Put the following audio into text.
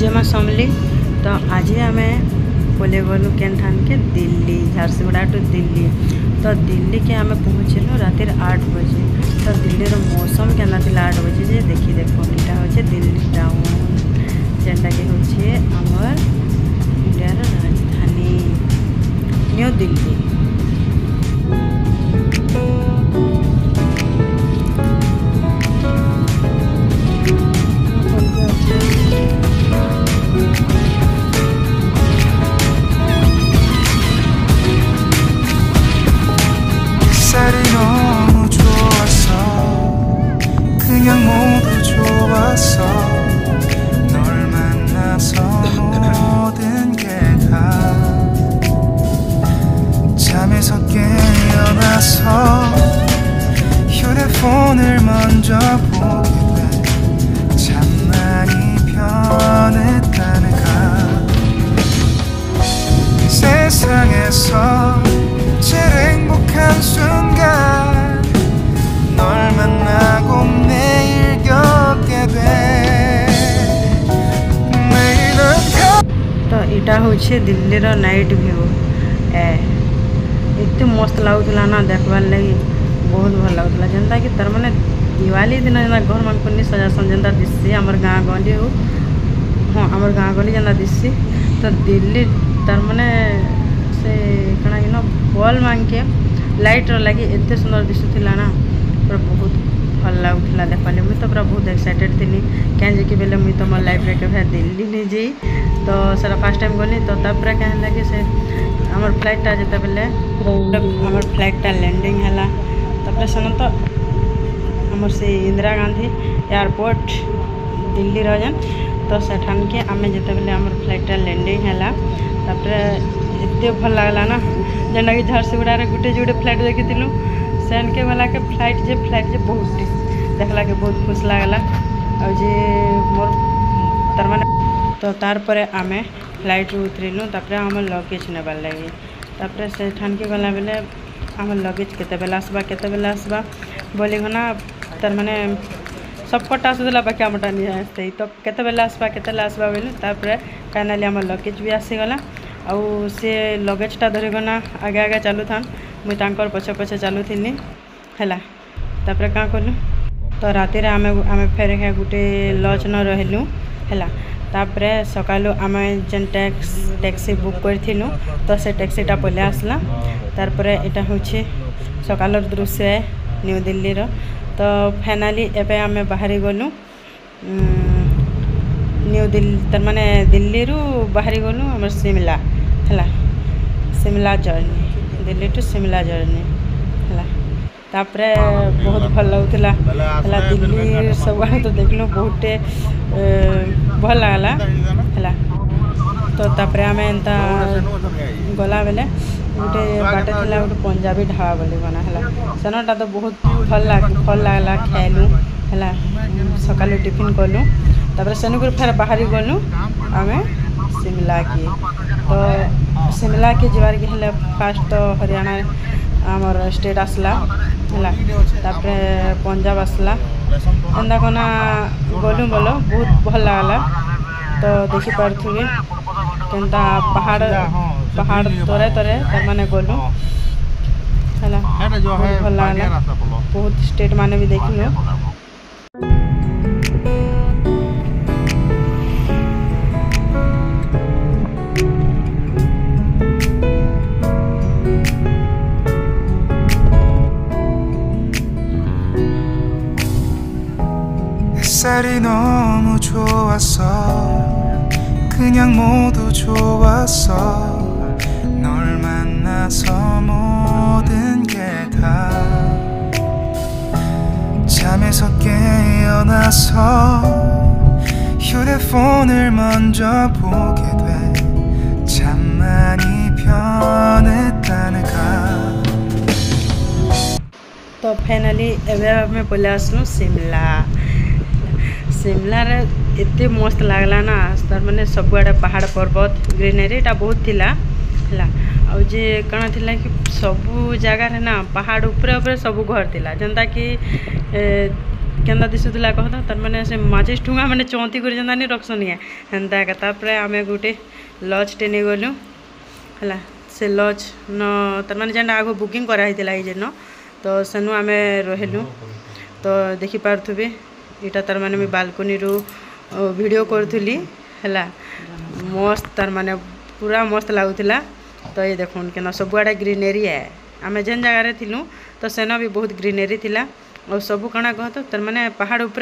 जेमा समली तो आज आम बोले गलु केन ठान के दिल्ली झारसुगुड़ा टू दिल्ली। तो दिल्ली के आम पहुँचलु रातिर 8 बजे। तो दिल्ली रो मौसम केना थिला 8 बजे जे देखी देखो इटा होचे दिल्ली टाउन जेनटा कि होचे हमर इंडिया रो राजधानी न्यू दिल्ली। 햇살이 너무 좋았어 그냥 모두 좋았어 널 만나서 모든 게 다 잠에서 깨어나서 휴대폰을 먼저 보게 돼 참 많이 변했다는가 세상에서 제일 행복한 순간 널 만나고 매일 겪게 돼 매일은 तो इटा होचे दिल्ली रो नाइट व्यू एते मस्त लागुला ना देखबार लगी बहुत भल लागुला जेनता कि तार माने दिवाली दिन जेना घर मन कोनी सजासन जेनता दिससी हमर गाँ गली हो हाँ हमर गाँ गली जेनता दिससी। तो दिल्ली तार माने से कणा कि बॉल मांग के लाइट लगी एते सुंदर दिशुला ना पूरा बहुत भल लगुला देखा मुझे तो पूरा बहुत एक्साइटेड थी क्या कि बेले मुझे तो मोर लाइफ रे के दिल्ली नहीं जाई। तो सर फर्स्ट टाइम गली तो तापर क्या कि से आमर फ्लाइटा जिते बेले आमर फ्लाइटा लैंडिंग है तापर सेन तो आमर से इंदिरा गांधी एयरपोर्ट दिल्ली रजन। तो सेठान के आम जिते बेले आमर फ्लाइटा लैंडिंग है तापर एते भल लगला ना जेना कि झारसुगुड़ा रे गुटे जुटे फ्लाइट देखी सेन के वाला के फ्लाइट जे बहुत देखला के बहुत खुश लगला और जे मोर तार माने तो तार परे आमे फ्लाइट उतरिलु तापर आम लगेज नेबार लगी तापर से ठान के गला बेले आम लगेज केते बेला आसबा बोली ना तार माने सब पटा आसुला बाकी आमटा नहीं आसते तो केते बेला आसबा बोली तापर फाइनाली आम लगेज भी आसीगला आउ से लगेजटा धरिगना आगे आगे चलू था मुई तांकर पछे पछे चलू थी है तापर क्या कलु तो राति आम फेर गोटे लॉज न रहलु है तापर सकालु आम जेन टैक्सी बुक करूँ तो से टैक्सीटा पहले आसला तार यहाँ हूँ सकाल दृश्य न्यू दिल्ली रो। तो फाइनाली एबे आम बाहरी गलु न्यू दिल्ली तार माने दिल्ली रू बाहरी गलु आम शिमला है Shimla journey Delhi to Shimla journey है तापर बहुत भल लगुला है दिल्ली सब तो देखलु बहुत भल लगला है। तो तापर आम एंता गला बेले गोटे बाटे था गोटे पंजाबी ढाबा बोली बना है सेनटा तो बहुत भल लगला खाइलु है सकालु टिफिन कलु तापर सेनु फिर बाहरी गलु आम शिमला की। तो शिमला के जीवार के हेले फास्ट तो हरियाणा आमर स्टेट आसला है तापर पंजाब आसला एंदा कोना गलु बोलो बहुत भल लगला। तो देखी पारे केनता पहाड़ तरे तरे तार माने गलु है बहुत भल लगला बहुत स्टेट माने भी देखलु। 햇살이 너무 좋았어 그냥 모두 좋았어 널 만나서 모든 게 다 잠에서 깨어나서 휴대폰을 먼저 보게 돼 참 많이 변했다는가। तो फाइनाली एवं में पहले आसलु शिमला रे एते मस्त लगला ना तार माने सब आड़े पहाड़ पर्वत ग्रीनरी बहुत थिला है और जे कण थिला कि सब जगह रे ना पहाड़ ऊपर ऊपर सब घर थिला जनता कि केन्दा दिशुला कह तो तार माने से माचिस ठुंगा मैंने चौंती कर जेंता नहीं रखसन ये हेन्ता एका तापर आमे गोटे लज टे नहीं गलु है से लज न तार माने जेन आगो बुकिंग करा हितला जेन तो सेनु आमे रहलु तो देखि पारथुबे इटा तार माने मी बालकनी रू वीडियो करथुली है मस्त तार माने पूरा मस्त लागुला तो ये देखुन केना सबुआडे ग्रीनरी है आमे जेन जगह रे थिलु तो सेना भी बहुत ग्रीनरी थिला और सबु कणा कहतो तार माने पहाड़ ऊपर